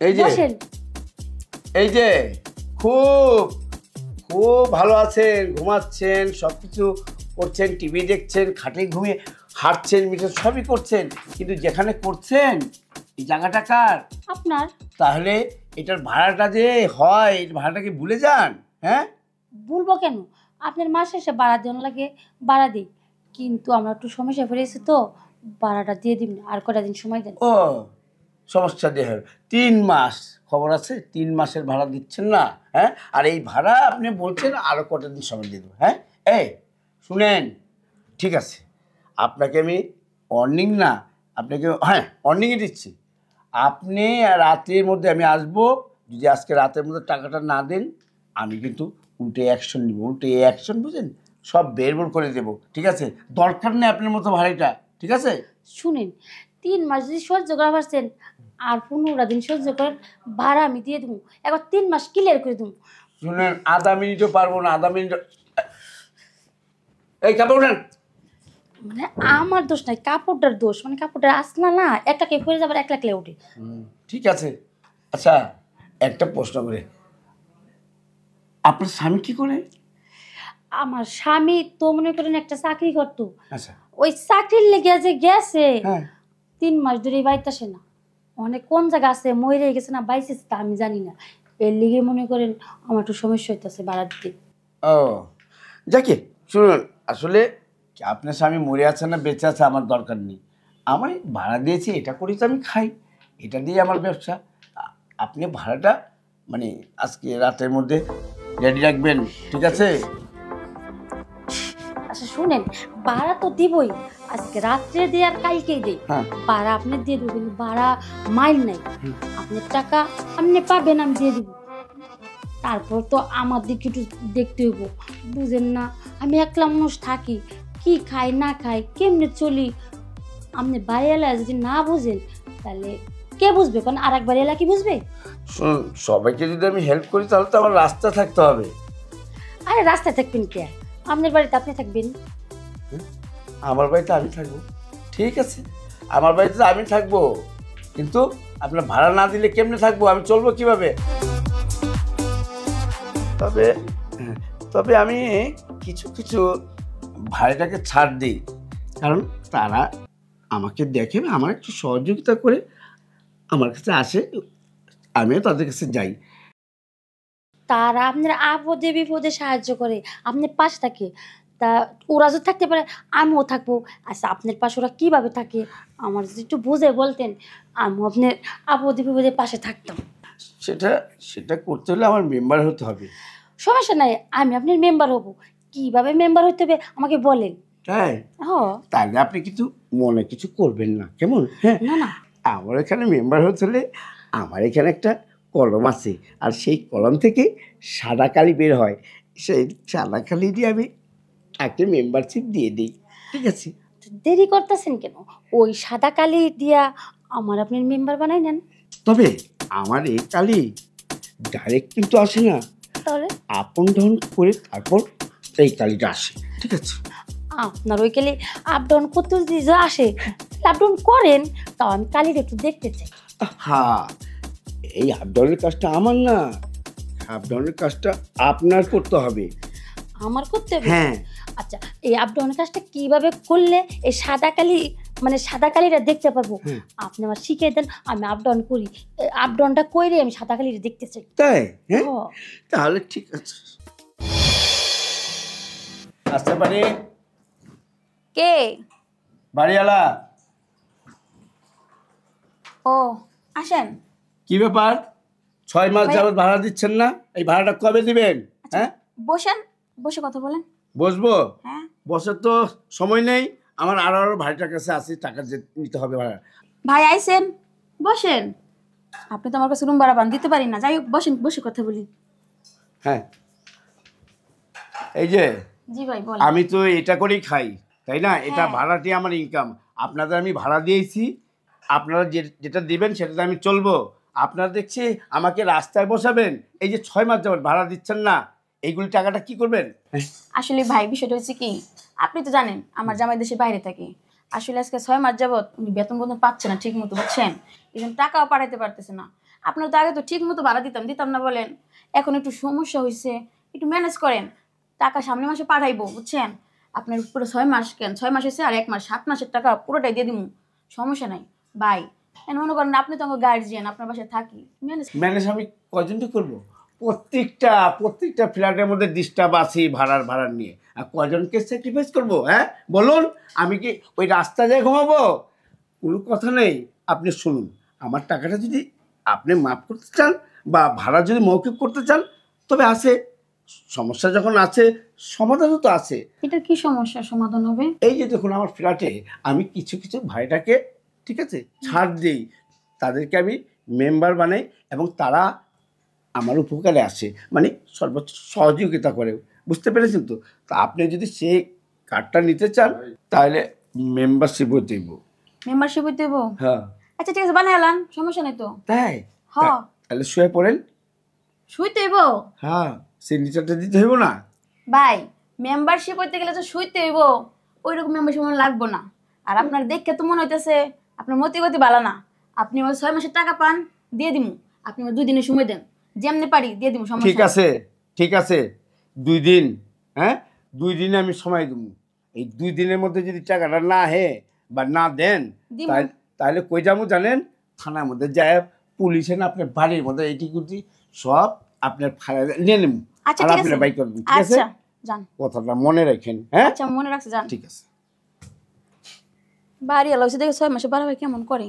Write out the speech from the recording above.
এই যে এই যে খুব খুব ভালো আছেন, ঘুমাচ্ছেন, সব কিছু করছেন, টিভি দেখছেন, খাটে ঘুমিয়ে হাঁটছেন, মিটার সবই করছেন, কিন্তু যেখানে করছেন এই জায়গাটা কার? আপনার। তাহলে এটার ভাড়াটা যে হয়, এই ভাড়াটা কি ভুলে যান? হ্যাঁ, ভুলবো কেন? আপনার মাস শেষে ভাড়া দেওয়ার লাগে ভাড়া দিই, কিন্তু আমরা একটু সমস্যা পড়েছি তো ভাড়াটা দিয়ে দিন না, আর কটা দিন সময় দেন। ও সমস্যা দিয়ে হবে 3 মাস, খবর আছে 3 মাসের ভাড়া দিচ্ছেন না? হ্যাঁ, আর এই ভাড়া আপনি বলছেন আরো কটা দিন সময় দিয়ে দেবো। হ্যাঁ, এই শুনেন, ঠিক আছে, আপনাকে আমি ওয়ার্নিং না, আপনাকে হ্যাঁ ওয়ার্নিংই দিচ্ছি। আপনি রাতের মধ্যে আমি আসবো, যদি আজকে রাতের মধ্যে টাকাটা না দেন আমি কিন্তু উল্টে অ্যাকশন নিব। উল্টে অ্যাকশন বুঝেন, সব বেরবর করে দেবো। ঠিক আছে, দরকার নেই আপনার মতো ভাড়াটা। ঠিক আছে, শুনেন, 3 মাস যদি সহ্য করা পারছেন, আর 15 দিন সহ্য করেন, ভাড়া আমি দিয়ে দেবো, একবার 3 মাস ক্লিয়ার করে দেবো। শুনেন, আধা মিনিটও পারবো না, আধা মিনিট। এই কাপড় উঠান। মানে আমার দোষ নাই, কাপড়টার দোষ, মানে কাপড়টা আসলা না একটাকে ফেলে যাবার এক লাখলে উঠে। ঠিক আছে, আচ্ছা একটা প্রশ্ন করে, আপনার স্বামী কি করে? আমার স্বামী তো মনে করেন একটা চাকরি করতো, আচ্ছা, ওই চাকরির লেগে যে গেছে হ্যাঁ 3 মাস ধরে বাইতাসে না, অনেক কোন জায়গা আছে মরে গেছে না বাইসে তা আমি জানি না, এর লিগে মনে করেন আমার একটু সমস্যা হইতেছে ভাড়া দিতে। ও যাকে শুনুন, আসলে আপনার স্বামী মরে আছে না বেঁচে আছে আমার দরকার নেই, আমার এই ভাড়া দিয়েছি, এটা করেই তো আমি খাই, এটা দিয়ে আমার ব্যবসা। আপনি ভাড়াটা মানে আজকে রাতের মধ্যে রেডি রাখবেন, ঠিক আছে? আচ্ছা শুনেন, ভাড়া তো দিবই, আজকে রাত্রে দিয়ে আর কালকেই দিই, হ্যাঁ ভাড়া আপনি দিয়ে দেবেন, ভাড়া মাইল নাই, আপনার টাকা আপনি পাবেন আমি দিয়ে দিব। তারপর তো আমার দিকে একটু দেখতে হইব, বুঝেন না আমি একলা মানুষ থাকি, কি খাই না খাই কেমনে চলি, আপনি বাড়ি এলাকা যদি না বুঝেন তাহলে কে বুঝবে? কারণ আর এক বাড়ি এলাকা কি বুঝবে? শুনুন, সবাইকে যদি আমি হেল্প করি তাহলে তো আমার রাস্তা থাকতে হবে। আরে রাস্তায় থাকবেন কে? আপনার বাড়িতে আপনি থাকবেন। আমার বাড়িতে আমি থাকবো, ঠিক আছে, আমার বাড়িতে তো আমি থাকবো, কিন্তু আপনার ভাড়া না দিলে কেমনে থাকবো, আমি চলবো কিভাবে? তবে তবে আমি কিছু কিছু ভাড়াটাকে ছাড় দিই, কারণ তারা আমাকে দেখে, আমার একটু সহযোগিতা করে আমার কাছে আসে, আমিও তাদের কাছে যাই। তারা আপনার আপদে বিপদে সাহায্য করে, আপনার পাশে থাকে, তা ওরা যদি থাকতে পারে আমিও থাকবো। আচ্ছা আপনার পাশে ওরা কীভাবে থাকে আমার যদি একটু বুঝে বলতেন, আমিও আপনার আপদে বিপদে পাশে থাকতাম। সেটা সেটা করতে হলে আমার মেম্বার হতে হবে। সমস্যা নাই, আমি আপনার মেম্বার হব, কিভাবে মেম্বার হতে হবে আমাকে বলেন। তাই? তাহলে আপনি কিছু মনে কিছু করবেন না, কেমন? হ্যাঁ, না না, আমার এখানে মেম্বার হতে হলে আমার এখানে একটা কলম আছে, আর সেই কলম থেকে সাদা কালি বের হয়, সেই সাদা কালি দিয়ে আমি তাকে মেম্বারশিপ দিয়ে দিই, ঠিক আছে? দেরি করতেছেন কেন? ওই সাদা কালি দিয়া আমার আপনার মেম্বার বানাই নেন। তবে আমার এই কালি ডাইরেক্ট কিন্তু আসে না, তাহলে আপন ডাউন করে তারপর এই কালিটা আসে, ঠিক আছে? আপনার ওই কালি আপ ডাউন করতে যদি যা আসে আপ ডাউন করেন, তাও আমি কালিটা একটু দেখতে চাই। হ্যাঁ, এই আপ ডাউনের কাজটা আমার না, আপ ডাউনের কাজটা আপনার করতে হবে। আমার করতে হবে? হ্যাঁ। আচ্ছা এই আপ ডাউনের কাজটা কিভাবে করলে এই সাদা কালি মানে সাদা কালিটা দেখতে পারবো, আপনি আমার শিখিয়ে দেন, আমি আপ ডাউন করি, আপ ডাউনটা করে আমি সাদা কালিটা দেখতে চাই। তাই? হ্যাঁ, তাহলে ঠিক আছে, আসতে পারি? কে? বাড়িওয়ালা। ও আসেন। কি ব্যাপার, 6 মাস যাবত ভাড়া দিচ্ছেন না? এই ভাড়াটা কবে দিবেন? হ্যাঁ, বসেন, বসে কথা বলেন। বসবো? হ্যাঁ, বসার তো সময় নেই আমার, আরো ভাড়াটার কাছে আছে, টাকা নিতে হবে ভাড়া। ভাই আইছেন, বসেন। আপনি তো আমার কাছে রুম ভাড়া পান, দিতে পারি না, যাই হোক বসেন, বসে কথা বলি। হ্যাঁ, এই যে জি ভাই বলেন। আমি তো এটা করেই খাই, তাই না? এটা ভাড়াটি আমার ইনকাম, আপনাদের আমি ভাড়া দিয়েছি, আপনারা যেটা দিবেন সেটাতে আমি চলবো। আপনারা দেখছি আমাকে রাস্তায় বসাবেন, এই যে 6 মাস যাবত ভাড়া দিচ্ছেন না, এইগুলি টাকাটা কি করবেন? আসলে ভাই বিষয়টা হচ্ছে কি, আপনি তো জানেন আমার জামাই দেশের বাইরে থাকে, আসলে আজকে 6 মাস যাবত উনি বেতন পাচ্ছে না ঠিক মতো, বুঝছেন? এই জন্য টাকাও পাঠাইতে পারতেছে না। আপনার তো আগে তো ঠিক মতো ভাড়া দিতাম না বলেন। এখন একটু সমস্যা হয়েছে, একটু ম্যানেজ করেন। টাকা সামনের মাসে পাঠাইবো, বুঝছেন? আপনার পুরো 6 মাস কেন, 6 মাস হয়েছে আর 1 মাস, 7 মাসের টাকা পুরোটাই দিয়ে দিমু, সমস্যা নাই ভাই। মনে করেন আপনি তো আমার গার্জিয়ান, আপনার বাসায় থাকি, ম্যানেজ। ম্যানেজ আমি কয়জনটা করবো? প্রত্যেকটা ফ্ল্যাটের মধ্যে ডিস্টার্ব আছি ভাড়া নিয়ে, আর কয়জনকে স্যাক্রিফাইস করবো? হ্যাঁ বলুন, আমি কি ওই রাস্তা যায় ঘুমাবো? কোনো কথা নেই। আপনি শুনুন, আমার টাকাটা যদি আপনি মাফ করতে চান বা ভাড়া যদি মৌখিক করতে চান, তবে আছে, সমস্যা যখন আছে সমাধানও তো আছে। এটা কি সমস্যার সমাধান হবে? এই যে দেখুন, আমার ফ্ল্যাটে আমি কিছু ভাইটাকে, ঠিক আছে, ছাড় দিই, তাদেরকে আমি মেম্বার বানাই এবং তারা আমার উপকারে আসে, মানে সর্বোচ্চ সহযোগিতা করে। বুঝতে পেরেছেন তো? তা আপনি যদি সেই কার্ডটা নিতে চান তাহলে মেম্বারশিপও দেব। মেম্বারশিপ দেব? হ্যাঁ। আচ্ছা ঠিক আছে, বানাই এলাম, সমস্যা নেই তো। তাই? হ্যাঁ। তাহলে শুয়ে পড়েন। শুইতে হইব? হ্যাঁ, সিগনেচারটা দিতে হইব না? ভাই মেম্বারশিপ হইতে গেলে তো শুইতে হইব, ওই রকম মেম্বারশিপ মনে লাগবো না। আর আপনার দেখে তো মনে হইতেছে আপনার মতিগতি ভালো না। আপনি আমার 6 মাসের টাকা পান, দিয়ে দিমু। আপনি আমার 2 দিনের সময় দেন, যেমনি পারি দিয়ে দিমু, সমস্যা ঠিক নেই। আছে, ঠিক আছে, 2 দিন। হ্যাঁ, 2 দিনে আমি সময় দেবো। এই 2 দিনের মধ্যে যদি টাকাটা না হে বা না দেন, দিমু। তাহলে কই যাবো জানেন? থানার মধ্যে যায়, পুলিশে না আপনার বাড়ির মধ্যে এইটি সব আপনার ফাইল নিয়ে নেব। আচ্ছা আর ঠিক আপনার আছে, বাই করবেন, ঠিক আছে? আচ্ছা যান। কথাটা মনে রাখেন। হ্যাঁ, আচ্ছা মনে রাখছি, যান। ঠিক আছে। বাড়ি এলো দেখে 6 মাসে বাড়া ভাই কেমন করে।